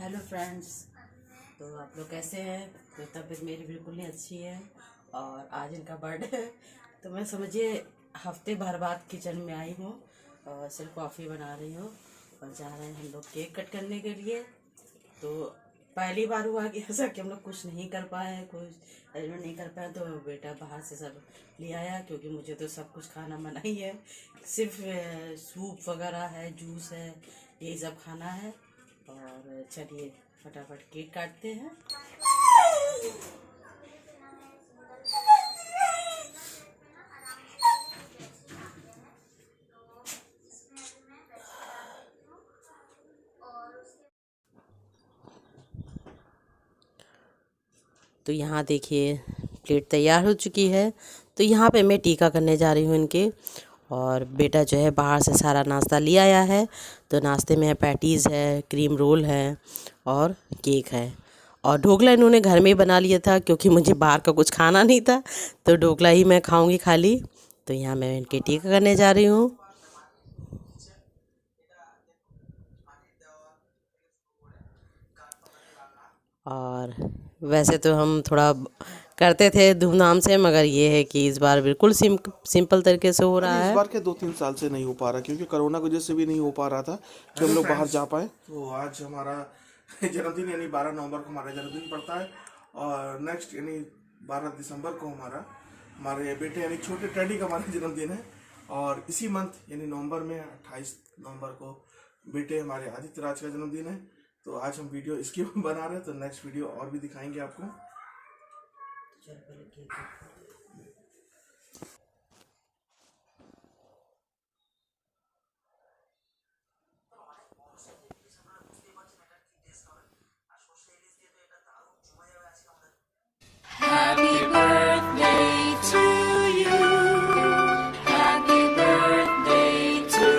Hello friends. तो आप लोग कैसे हैं? तो तबीयत मेरी बिल्कुल नहीं अच्छी है और आज इनका बर्थडे है। तो मैं समझिए हफ्ते भर बाद किचन में आई हूँ और सिर्फ कॉफ़ी बना रही हूँ और जा रहे हैं हम लोग केक कट करने के लिए। तो पहली बार हुआ कि ऐसा कि हम लोग कुछ नहीं कर पाए, कुछ अरेंजमेंट नहीं कर पाए। तो बेटा बाहर से सब ले आया क्योंकि मुझे तो सब कुछ खाना मना ही है। सिर्फ सूप वगैरह है, जूस है, यही सब खाना है। और चलिए फटाफट केक काटते हैं। तो यहाँ देखिए प्लेट तैयार हो चुकी है। तो यहाँ पे मैं टीका करने जा रही हूँ इनके। और बेटा जो है बाहर से सारा नाश्ता ले आया है। तो नाश्ते में पैटीज़ है, क्रीम रोल है और केक है। और ढोकला इन्होंने घर में ही बना लिया था क्योंकि मुझे बाहर का कुछ खाना नहीं था। तो ढोकला ही मैं खाऊंगी खाली। तो यहाँ मैं इनके टीका करने जा रही हूँ। और वैसे तो हम थोड़ा करते थे धूमधाम से, मगर ये है कि इस बार बिल्कुल सिंपल तरीके से हो रहा इस है। बार के 2-3 साल से नहीं हो पा रहा क्योंकि कोरोना की वजह से भी नहीं हो पा रहा था कि हम लोग बाहर जा पाए। तो आज हमारा जन्मदिन यानी 12 नवंबर को हमारा जन्मदिन पड़ता है और नेक्स्ट यानी 12 दिसंबर को हमारे बेटे यानी छोटे टेडी का हमारा जन्मदिन है। और इसी मंथ यानी नवंबर में 28 नवंबर को बेटे हमारे आदित्य राज का जन्मदिन है। तो आज हम वीडियो इसकी बना रहे हैं, तो नेक्स्ट वीडियो और भी दिखाएंगे आपको। Happy birthday to you. Happy birthday to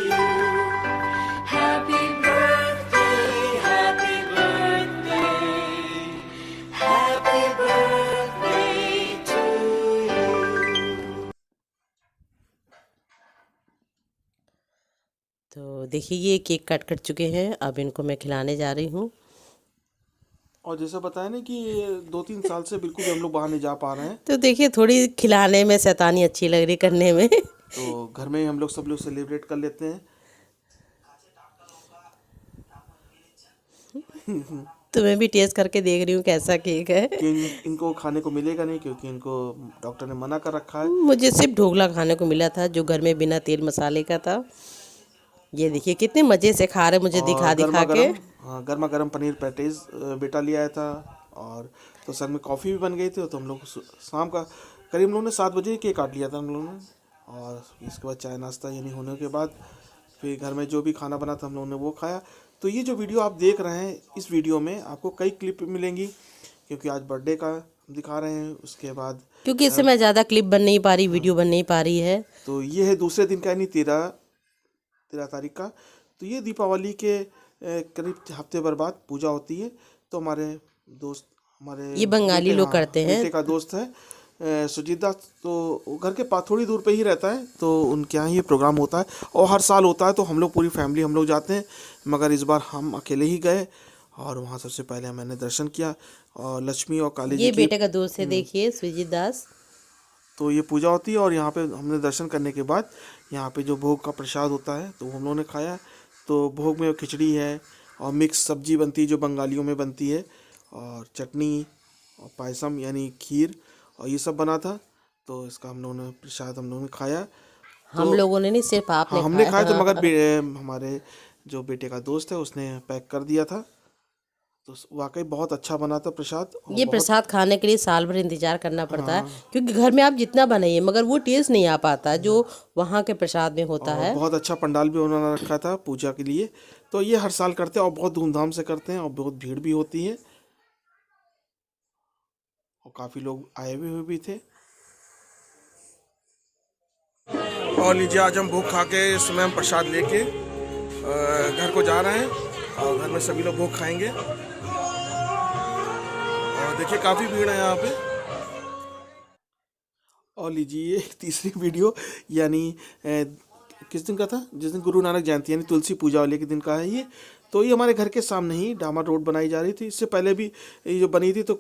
you. Happy birthday, happy birthday. Happy birthday to you. तो देखिए ये केक कट चुके हैं, अब इनको मैं खिलाने जा रही हूँ। और जैसा बताया ना कि 2-3 साल से बिल्कुल भी हम लोग बाहर नहीं जा पा रहे हैं। तो देखिए थोड़ी खिलाने में शैतानी अच्छी लग रही करने में। तो घर में ही हम लोग सब लोग सेलिब्रेट कर लेते हैं। तो मैं भी टेस्ट करके देख रही हूँ कैसा केक है। कि इनको खाने को मिलेगा नहीं क्योंकि इनको डॉक्टर ने मना कर रखा है। मुझे सिर्फ ढोकला खाने को मिला था जो घर में बिना तेल मसाले का था। ये देखिए कितने मज़े से खा रहे मुझे और दिखा दिखा के। गर्मा गर्म पनीर पैटीज बेटा ले आया था। और तो सर में कॉफ़ी भी बन गई थी। तो हम लोग शाम का करीब हम लोगों ने 7 बजे केक काट लिया था हम लोगों ने। और इसके बाद चाय नाश्ता यानी होने के बाद फिर घर में जो भी खाना बना था हम लोगों ने वो खाया। तो ये जो वीडियो आप देख रहे हैं, इस वीडियो में आपको कई क्लिप मिलेंगी क्योंकि आज बर्थडे का दिखा रहे हैं। उसके बाद क्योंकि इससे मैं ज़्यादा क्लिप बन नहीं पा रही, वीडियो बन नहीं पा रही है। तो ये है दूसरे दिन का यानी 13 तारीख का। तो ये दीपावली के करीब हफ्ते भर बाद पूजा होती है। तो हमारे दोस्त हमारे ये बंगाली बेटे, लोग करते हैं। बेटे का दोस्त है सुजीत दास। तो वो घर के पास थोड़ी दूर पे ही रहता है। तो उनके यहाँ ये प्रोग्राम होता है और हर साल होता है। तो हम लोग पूरी फैमिली हम लोग जाते हैं, मगर इस बार हम अकेले ही गए। और वहाँ सबसे पहले मैंने दर्शन किया और लक्ष्मी और काली जी ये की बेटे का दोस्त है, देखिए सुजीत दास। तो ये पूजा होती है। और यहाँ पे हमने दर्शन करने के बाद यहाँ पे जो भोग का प्रसाद होता है तो हम लोगों ने खाया। तो भोग में खिचड़ी है और मिक्स सब्जी बनती है जो बंगालियों में बनती है, और चटनी और पायसम यानी खीर और ये सब बना था। तो इसका हम लोगों ने प्रसाद हम लोगों ने खाया। हम लोगों ने नहीं, सिर्फ आपने हाँ हमने खाया। तो खाया। मगर हमारे जो बेटे का दोस्त है उसने पैक कर दिया था। तो वाकई बहुत अच्छा बना था प्रसाद। और ये बहुत प्रसाद खाने के लिए साल भर इंतजार करना पड़ता है क्योंकि घर में आप जितना बनाइए मगर वो टेस्ट नहीं आ पाता जो वहाँ के प्रसाद में होता और है। बहुत अच्छा पंडाल भी उन्होंने रखा था पूजा के लिए। तो ये हर साल करते हैं और बहुत धूमधाम से करते हैं और बहुत भीड़ भी होती है और काफ़ी लोग आए हुए भी थे। और लीजिए आज हम भोग खा के इसमें हम प्रसाद लेके घर को जा रहे हैं और घर में सभी लोग भोग खाएंगे। और देखिए काफ़ी भीड़ है यहाँ पे। और लीजिए तीसरी वीडियो यानी किस दिन का था, जिस दिन गुरु नानक जयंती यानी तुलसी पूजा वाले के दिन का है ये। तो ये हमारे घर के सामने ही डामर रोड बनाई जा रही थी। इससे पहले भी ये जो बनी थी तो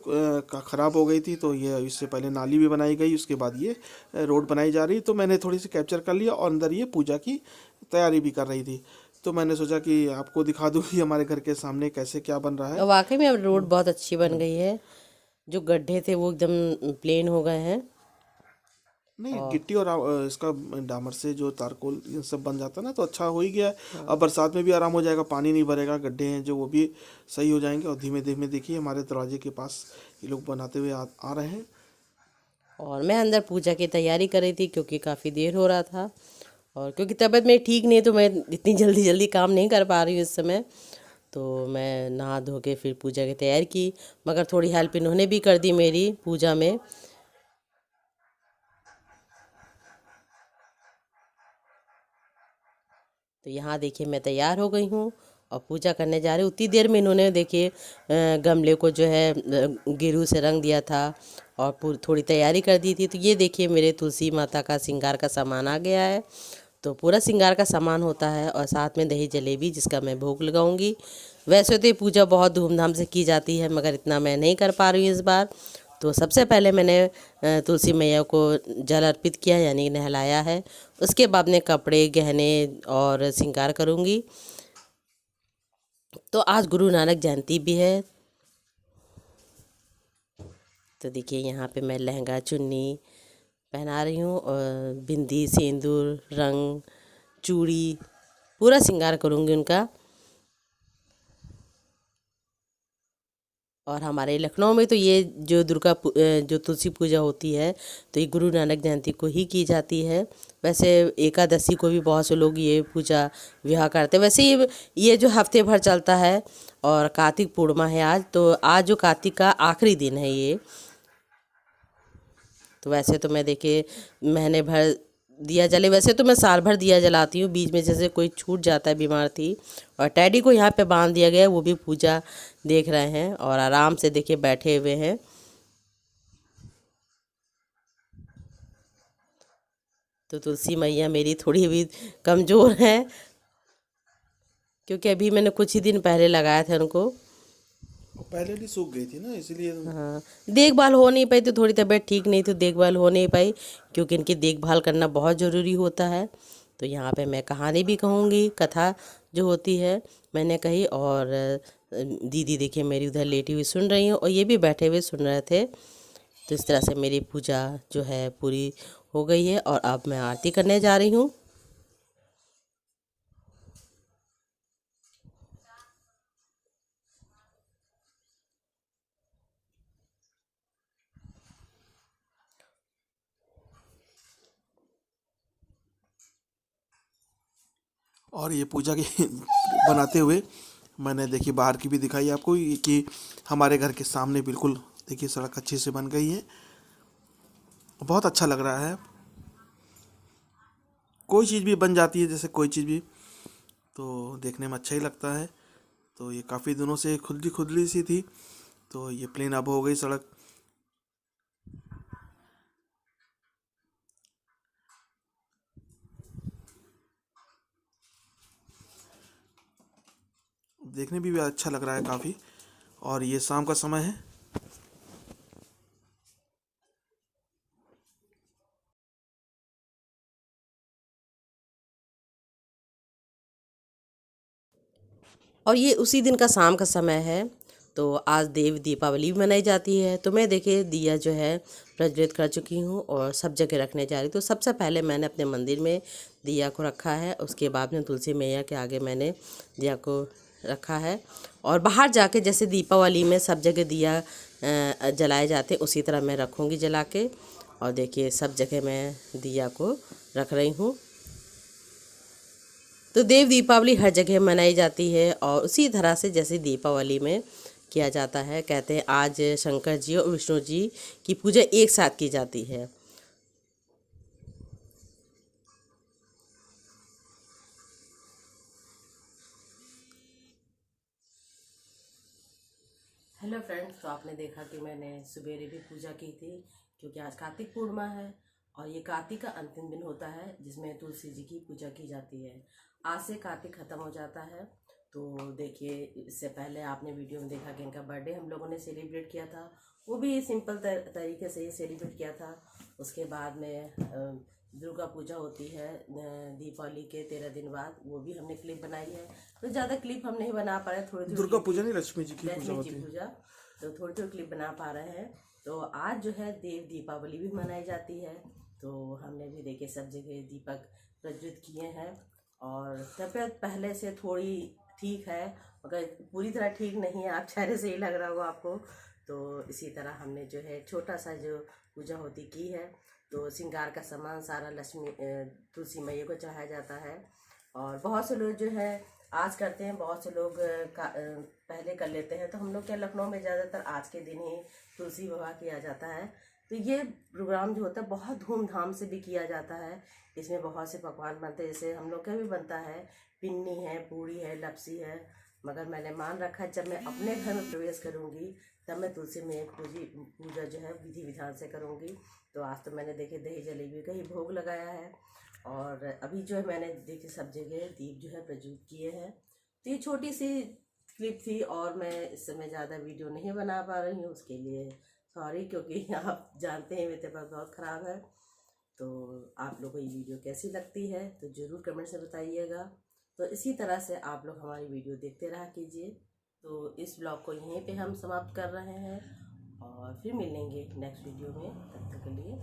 ख़राब हो गई थी, तो ये इससे पहले नाली भी बनाई गई, उसके बाद ये रोड बनाई जा रही। तो मैंने थोड़ी सी कैप्चर कर लिया और अंदर ये पूजा की तैयारी भी कर रही थी। तो मैंने सोचा कि आपको दिखा दूँ कि हमारे घर के सामने कैसे क्या बन रहा है। वाकई में अब रोड बहुत अच्छी बन गई है, जो गड्ढे थे वो एकदम प्लेन हो गए हैं। नहीं, गिट्टी और इसका डामर से जो तारकोल ये सब बन जाता है ना, तो अच्छा हो ही गया है। अब बरसात में भी आराम हो जाएगा, पानी नहीं भरेगा, गड्ढे हैं जो वो भी सही हो जाएंगे। और धीमे धीमे देखिए हमारे दरवाजे के पास ये लोग बनाते हुए आ रहे हैं। और मैं अंदर पूजा की तैयारी कर रही थी क्योंकि काफ़ी देर हो रहा था, और क्योंकि तबीयत मेरी ठीक नहीं है तो मैं इतनी जल्दी जल्दी काम नहीं कर पा रही हूँ इस समय। तो मैं नहा धो के फिर पूजा की तैयारी की, मगर थोड़ी हेल्प इन्होंने भी कर दी मेरी पूजा में। तो यहाँ देखिए मैं तैयार हो गई हूँ और पूजा करने जा रही हूँ। उतनी देर में इन्होंने देखिए गमले को जो है गेरू से रंग दिया था और थोड़ी तैयारी कर दी थी। तो ये देखिए मेरे तुलसी माता का श्रृंगार का सामान आ गया है। तो पूरा श्रृंगार का सामान होता है और साथ में दही जलेबी जिसका मैं भोग लगाऊंगी। वैसे तो ये पूजा बहुत धूमधाम से की जाती है, मगर इतना मैं नहीं कर पा रही हूँ इस बार। तो सबसे पहले मैंने तुलसी मैया को जल अर्पित किया, यानी नहलाया है। उसके बाद में कपड़े गहने और श्रृंगार करूँगी। तो आज गुरु नानक जयंती भी है। तो देखिए यहाँ पे मैं लहंगा चुन्नी पहना रही हूँ और बिंदी सिंदूर रंग चूड़ी पूरा श्रृंगार करूँगी उनका। और हमारे लखनऊ में तो ये जो जो तुलसी पूजा होती है तो ये गुरु नानक जयंती को ही की जाती है। वैसे एकादशी को भी बहुत से लोग ये पूजा विवाह करते हैं। वैसे ये जो हफ्ते भर चलता है और कार्तिक पूर्णिमा है आज, तो आज जो कार्तिक का आखिरी दिन है ये। तो वैसे तो मैं देखिए महीने भर दिया जले, वैसे तो मैं साल भर दिया जलाती हूँ, बीच में जैसे कोई छूट जाता है, बीमार थी। और टैडी को यहाँ पे बांध दिया गया है, वो भी पूजा देख रहे हैं और आराम से देखिए बैठे हुए हैं। तो तुलसी मैया मेरी थोड़ी भी कमज़ोर है क्योंकि अभी मैंने कुछ ही दिन पहले लगाया था उनको। पहले भी सूख गई थी ना, इसलिए। हाँ, देखभाल हो नहीं पाई, तो थोड़ी तबीयत ठीक नहीं तो देखभाल हो नहीं पाई, क्योंकि इनकी देखभाल करना बहुत ज़रूरी होता है। तो यहाँ पे मैं कहानी भी कहूँगी, कथा जो होती है मैंने कही। और दीदी देखिए मेरी उधर लेटी हुई सुन रही हूँ और ये भी बैठे हुए सुन रहे थे। तो इस तरह से मेरी पूजा जो है पूरी हो गई है और अब मैं आरती करने जा रही हूँ। और ये पूजा की बनाते हुए मैंने देखिए बाहर की भी दिखाई आपको कि हमारे घर के सामने बिल्कुल देखिए सड़क अच्छे से बन गई है। बहुत अच्छा लग रहा है। कोई चीज़ भी बन जाती है, जैसे कोई चीज़ भी तो देखने में अच्छा ही लगता है। तो ये काफ़ी दिनों से खुदली खुदली सी थी, तो ये प्लेन अब हो गई सड़क। देखने भी अच्छा लग रहा है काफ़ी। और ये शाम का समय है। और ये उसी दिन का शाम का समय है। तो आज देव दीपावली भी मनाई जाती है। तो मैं देखिए दिया जो है प्रज्वलित कर चुकी हूँ और सब जगह रखने जा रही। तो सबसे पहले मैंने अपने मंदिर में दिया को रखा है, उसके बाद में तुलसी मैया के आगे मैंने दिया को रखा है। और बाहर जाके जैसे दीपावली में सब जगह दिया जलाए जाते उसी तरह मैं रखूँगी जला के। और देखिए सब जगह मैं दिया को रख रही हूँ। तो देव दीपावली हर जगह मनाई जाती है और उसी तरह से जैसे दीपावली में किया जाता है। कहते हैं आज शंकर जी और विष्णु जी की पूजा एक साथ की जाती है। हेलो फ्रेंड्स, तो आपने देखा कि मैंने सवेरे भी पूजा की थी क्योंकि आज कार्तिक पूर्णिमा है और ये कार्तिक का अंतिम दिन होता है जिसमें तुलसी जी की पूजा की जाती है। आज से कार्तिक ख़त्म हो जाता है तो देखिए, इससे पहले आपने वीडियो में देखा कि इनका बर्थडे हम लोगों ने सेलिब्रेट किया था, वो भी सिंपल तरीके से ही सेलिब्रेट किया था। उसके बाद में दुर्गा पूजा होती है दीपावली के 13 दिन बाद, वो भी हमने क्लिप बनाई है। तो ज़्यादा क्लिप हम नहीं बना पा रहे, थोड़ी दुर्गा पूजा नहीं, लक्ष्मी जी की पूजा लक्ष्मी होती जी है। पूजा, तो थोड़ी थोड़ी क्लिप बना पा रहे हैं। तो आज जो है देव दीपावली भी मनाई जाती है, तो हमने भी देखे सब जगह दीपक प्रज्वलित किए हैं। और तबीयत पहले से थोड़ी ठीक है, मगर पूरी तरह ठीक नहीं है, आप चेहरे से ही लग रहा होगा आपको। तो इसी तरह हमने जो है छोटा सा जो पूजा होती की है, तो श्रृंगार का सामान सारा लक्ष्मी तुलसी मैया को चढ़ाया जाता है। और बहुत से लोग जो है आज करते हैं, बहुत से लोग पहले कर लेते हैं। तो हम लोग क्या लखनऊ में ज़्यादातर आज के दिन ही तुलसी विवाह किया जाता है। तो ये प्रोग्राम जो होता है बहुत धूमधाम से भी किया जाता है। इसमें बहुत से पकवान बनते हैं, जैसे हम लोग का भी बनता है, पिन्नी है, पूड़ी है, लपसी है। मगर मैंने मान रखा जब मैं अपने घर में प्रवेश करूँगी तब मैं तुलसी में पूजा जो है विधि विधान से करूँगी। तो आज तो मैंने देखे दही जलेबी का ही भोग लगाया है। और अभी जो है मैंने देखे सब जगह दीप जो है प्रज्वलित किए हैं। तो ये छोटी सी क्लिप थी और मैं इस समय ज़्यादा वीडियो नहीं बना पा रही हूँ, उसके लिए सॉरी, क्योंकि आप जानते हैं मेरे पास बहुत ख़राब है। तो आप लोगों को ये वीडियो कैसी लगती है तो ज़रूर कमेंट से बताइएगा। तो इसी तरह से आप लोग हमारी वीडियो देखते रहा कीजिए। तो इस ब्लॉग को यहीं पे हम समाप्त कर रहे हैं और फिर मिलेंगे नेक्स्ट वीडियो में। तब तक के लिए